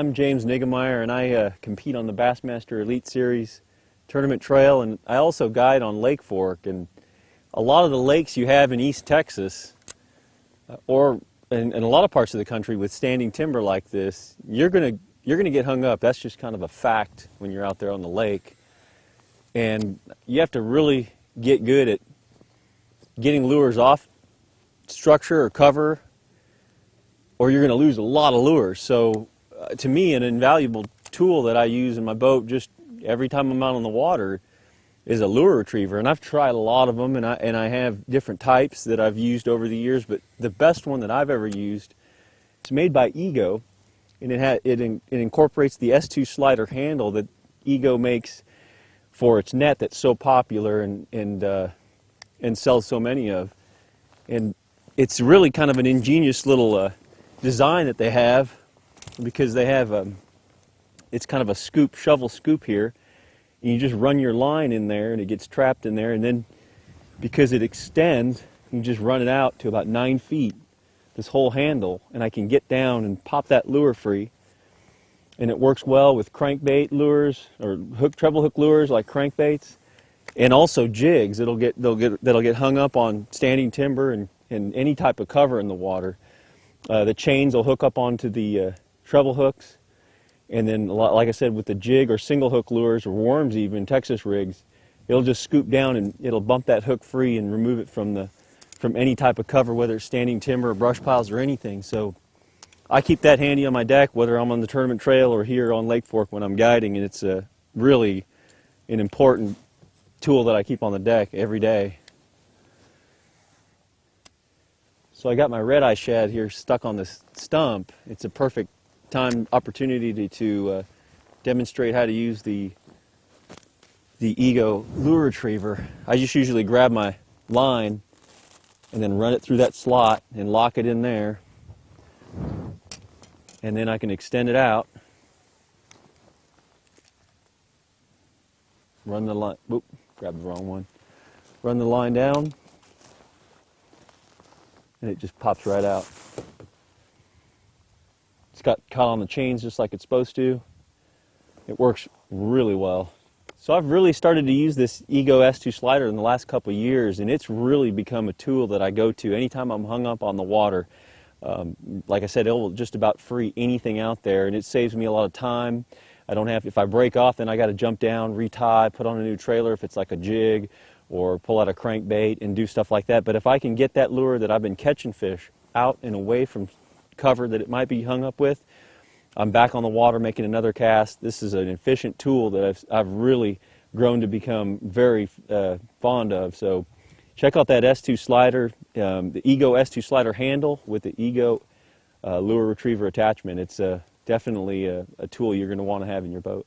I'm James Niggemeyer, and I compete on the Bassmaster Elite Series tournament trail, and I also guide on Lake Fork. And a lot of the lakes you have in East Texas, or in a lot of parts of the country with standing timber like this, you're gonna get hung up. That's just kind of a fact when you're out there on the lake. And you have to really get good at getting lures off structure or cover, or you're going to lose a lot of lures. So to me, an invaluable tool that I use in my boat just every time I'm out on the water is a lure retriever. And I've tried a lot of them, and I have different types that I've used over the years, but the best one that I've ever used, it's made by Ego, and it incorporates the S2 slider handle that Ego makes for its net that's so popular and sells so many of. And it's really kind of an ingenious little design that they have, because they have it's kind of a scoop, shovel scoop here, and you just run your line in there and it gets trapped in there, and then because it extends, you just run it out to about 9 feet, this whole handle, and I can get down and pop that lure free. And it works well with crankbait lures or treble hook lures like crankbaits, and also jigs. That'll get hung up on standing timber and any type of cover in the water. The chains will hook up onto the treble hooks, and then, like I said, with the jig or single hook lures or worms, even Texas rigs, it'll just scoop down and it'll bump that hook free and remove it from any type of cover, whether it's standing timber or brush piles or anything. So I keep that handy on my deck, whether I'm on the tournament trail or here on Lake Fork when I'm guiding, and it's really an important tool that I keep on the deck every day. So I got my red-eye shad here stuck on this stump. It's a perfect opportunity to demonstrate how to use the Ego lure retriever. I just usually grab my line and then run it through that slot and lock it in there, and then I can extend it out, run the line, whoop, grabbed the wrong one, run the line down, and it just pops right out. It's got caught on the chains just like it's supposed to. It works really well. So I've really started to use this Ego S2 slider in the last couple of years, and it's really become a tool that I go to anytime I'm hung up on the water. Like I said, it will just about free anything out there, and it saves me a lot of time. I don't have, if I break off, then I got to jump down, retie, put on a new trailer if it's like a jig, or pull out a crankbait and do stuff like that. But if I can get that lure that I've been catching fish out and away from cover that it might be hung up with, I'm back on the water making another cast. This is an efficient tool that I've really grown to become very fond of. So check out that S2 slider, the Ego S2 slider handle with the Ego lure retriever attachment. It's definitely a tool you're going to want to have in your boat.